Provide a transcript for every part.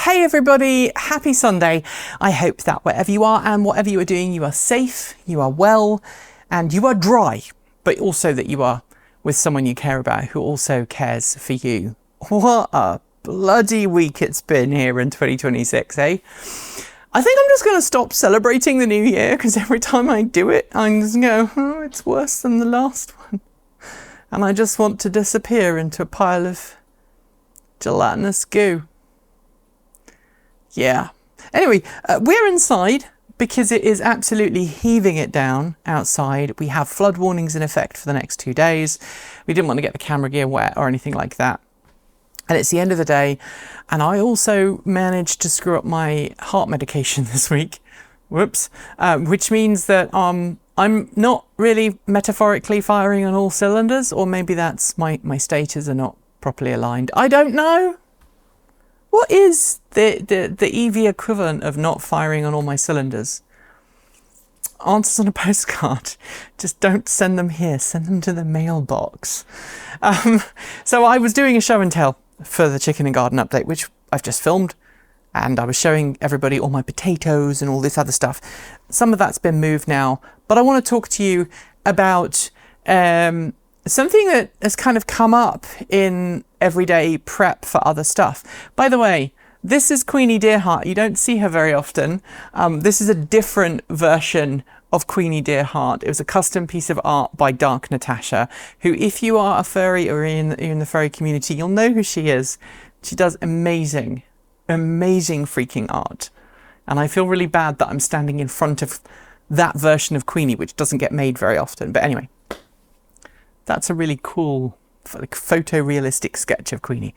Hey everybody, happy Sunday. I hope that wherever you are and whatever you are doing, you are safe, you are well, and you are dry, but also that you are with someone you care about who also cares for you. What a bloody week it's been here in 2026, eh? I think I'm just going to stop celebrating the new year because every time I do it, I just go, oh, it's worse than the last one. And I just want to disappear into a pile of gelatinous goo. Yeah. Anyway, we're inside because it is absolutely heaving it down outside. We have flood warnings in effect for the next 2 days. We didn't want to get the camera gear wet or anything like that. And it's the end of the day. And I also managed to screw up my heart medication this week. Whoops. Which means that I'm not really metaphorically firing on all cylinders, or maybe that's my stages are not properly aligned. I don't know. What is the EV equivalent of not firing on all my cylinders? Answers on a postcard. Just don't send them here. Send them to the mailbox. So I was doing a show and tell for the chicken and garden update, which I've just filmed. And I was showing everybody all my potatoes and all this other stuff. Some of that's been moved now. But I want to talk to you about something that has kind of come up in everyday prep for other stuff. By the way, this is Queenie Dearart. You don't see her very often. This is a different version of Queenie Dearart. It was a custom piece of art by Dark Natasha, who, if you are a furry or in the furry community, you'll know who she is. She does amazing freaking art. And I feel really bad that I'm standing in front of that version of Queenie, which doesn't get made very often. But anyway, that's a really cool, like, photorealistic sketch of Queenie.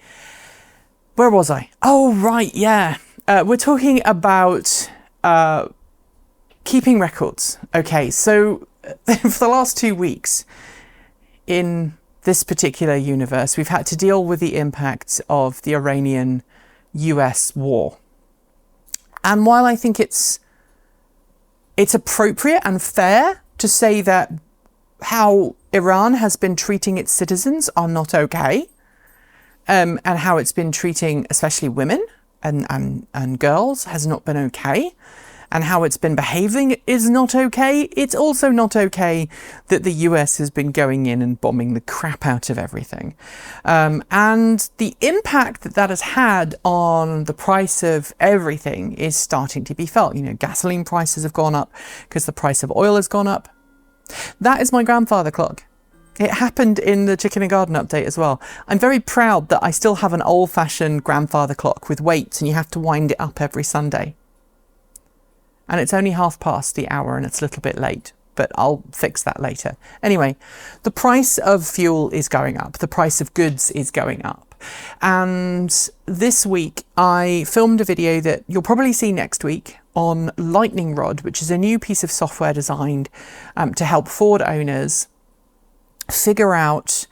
Where was I? Oh, right, yeah. We're talking about keeping records. Okay, so for the last 2 weeks in this particular universe, we've had to deal with the impact of the Iranian-US war. And while I think it's appropriate and fair to say that how Iran has been treating its citizens are not okay, and how it's been treating especially women and girls has not been okay, and how it's been behaving is not okay. It's also not okay that the US has been going in and bombing the crap out of everything. And the impact that has had on the price of everything is starting to be felt. You know, gasoline prices have gone up because the price of oil has gone up. That is my grandfather clock. It happened in the chicken and garden update as well. I'm very proud that I still have an old-fashioned grandfather clock with weights, and you have to wind it up every Sunday. And it's only 1:30 and it's a little bit late, but I'll fix that later. Anyway, the price of fuel is going up. The price of goods is going up. And this week I filmed a video that you'll probably see next week on Lightning Rod, which is a new piece of software designed to help Ford owners figure out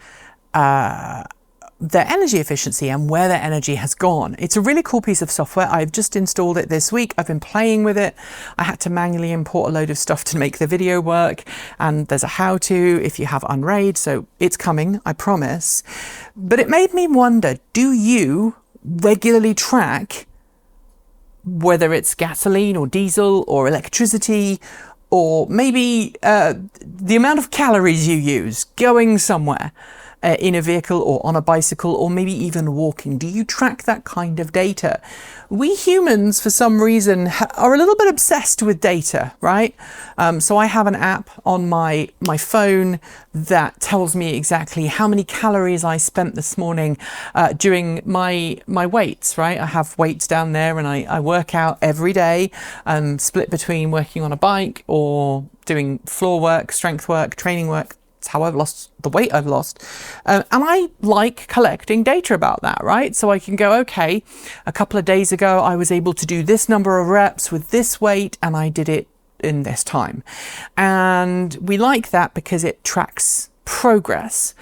their energy efficiency and where their energy has gone. It's a really cool piece of software. I've just installed it this week. I've been playing with it. I had to manually import a load of stuff to make the video work, and there's a how-to if you have Unraid, so it's coming, I promise. But it made me wonder, do you regularly track whether it's gasoline or diesel or electricity, or maybe the amount of calories you use going somewhere in a vehicle or on a bicycle, or maybe even walking? Do you track that kind of data? We humans, for some reason, are a little bit obsessed with data, right? So I have an app on my phone that tells me exactly how many calories I spent this morning doing my weights, right? I have weights down there, and I work out every day, split between working on a bike or doing floor work, strength work, training work. How I've lost the weight I've lost. And I like collecting data about that, right? So I can go, okay, a couple of days ago, I was able to do this number of reps with this weight, and I did it in this time. And we like that because it tracks progress.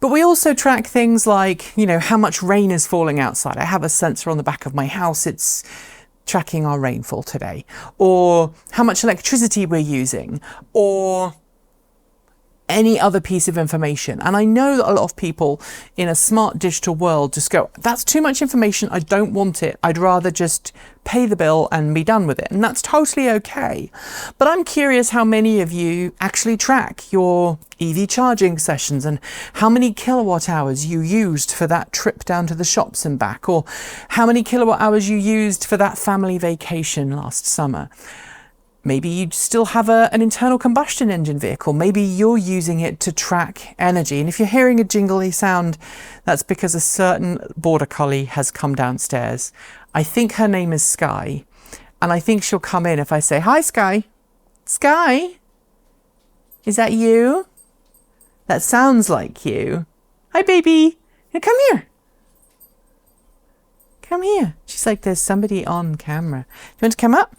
But we also track things like, you know, how much rain is falling outside. I have a sensor on the back of my house. It's tracking our rainfall today, or how much electricity we're using, or any other piece of information. And I know that a lot of people in a smart digital world just go, that's too much information, I don't want it, I'd rather just pay the bill and be done with it. And that's totally okay. But I'm curious how many of you actually track your EV charging sessions and how many kilowatt hours you used for that trip down to the shops and back, or how many kilowatt hours you used for that family vacation last summer. Maybe you still have an internal combustion engine vehicle. Maybe you're using it to track energy. And if you're hearing a jingly sound, that's because a certain border collie has come downstairs. I think her name is Skye. And I think she'll come in if I say, hi, Skye. Skye? Is that you? That sounds like you. Hi, baby. Now come here. Come here. She's like, there's somebody on camera. You want to come up?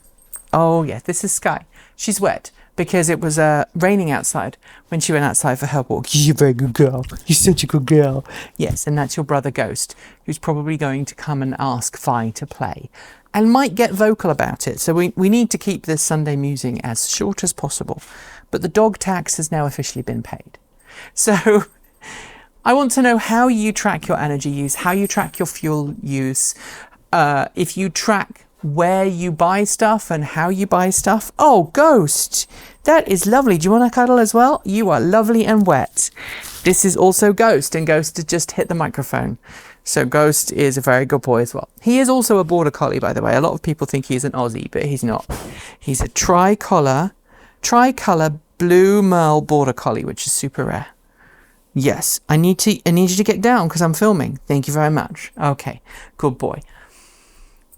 Oh, yeah, this is Skye. She's wet because it was raining outside when she went outside for her walk. You're a very good girl. You're such a good girl. Yes, and that's your brother Ghost, who's probably going to come and ask Vi to play and might get vocal about it. So we need to keep this Sunday musing as short as possible. But the dog tax has now officially been paid. So I want to know how you track your energy use, how you track your fuel use, if you track where you buy stuff and how you buy stuff. Oh, Ghost, that is lovely. Do you want to cuddle as well? You are lovely and wet. This is also Ghost, and Ghost has just hit the microphone. So Ghost is a very good boy as well. He is also a border collie, by the way. A lot of people think he's an Aussie, but he's not. He's a tricolor blue merle border collie, which is super rare. Yes, I need you to get down because I'm filming. Thank you very much. Okay, good boy.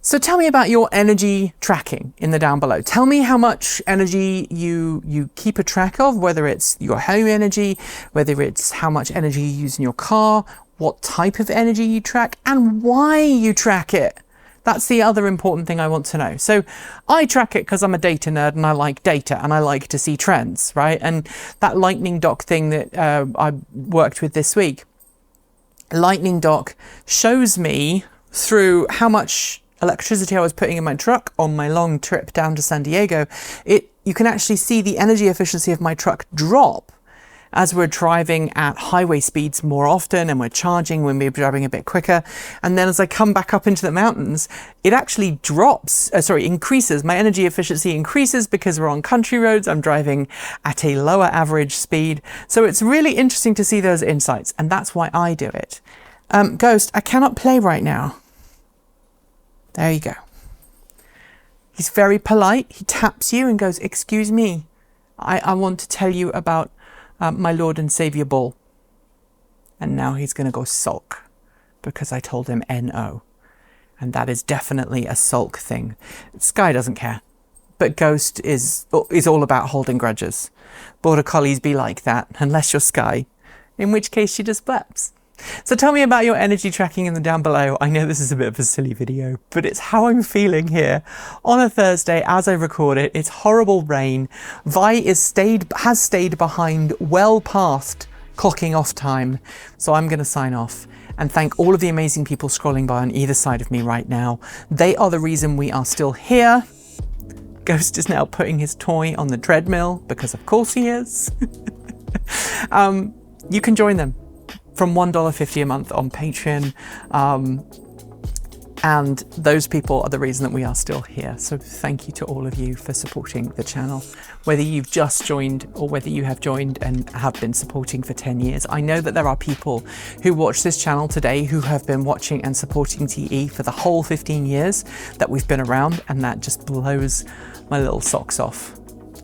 So tell me about your energy tracking in the down below. Tell me how much energy you keep a track of, whether it's your home energy, whether it's how much energy you use in your car, what type of energy you track, and why you track it. That's the other important thing I want to know. So I track it because I'm a data nerd and I like data and I like to see trends, right? And that lightning dock thing that I worked with this week, lightning dock shows me through how much electricity I was putting in my truck on my long trip down to San Diego. You can actually see the energy efficiency of my truck drop as we're driving at highway speeds more often and we're charging when we're driving a bit quicker. And then as I come back up into the mountains, it actually increases. My energy efficiency increases because we're on country roads. I'm driving at a lower average speed. So it's really interesting to see those insights, and that's why I do it. Ghost, I cannot play right now. There you go. He's very polite. He taps you and goes, excuse me, I want to tell you about my Lord and Saviour Bull. And now he's going to go sulk because I told him N-O. And that is definitely a sulk thing. Skye doesn't care. But Ghost is all about holding grudges. Border collies be like that, unless you're Skye, in which case she just blaps. So tell me about your energy tracking in the down below. I know this is a bit of a silly video, but it's how I'm feeling here on a Thursday as I record it. It's horrible rain. Vi has stayed behind well past clocking off time. So I'm going to sign off and thank all of the amazing people scrolling by on either side of me right now. They are the reason we are still here. Ghost is now putting his toy on the treadmill because of course he is. You can join them from $1.50 a month on Patreon. And those people are the reason that we are still here. So thank you to all of you for supporting the channel, whether you've just joined or whether you have joined and have been supporting for 10 years. I know that there are people who watch this channel today who have been watching and supporting TE for the whole 15 years that we've been around, and that just blows my little socks off.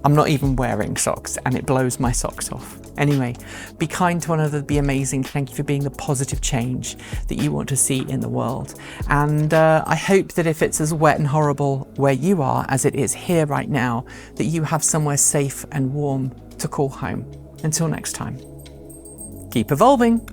I'm not even wearing socks and it blows my socks off. Anyway, be kind to one another, be amazing. Thank you for being the positive change that you want to see in the world. And I hope that if it's as wet and horrible where you are as it is here right now, that you have somewhere safe and warm to call home. Until next time, keep evolving.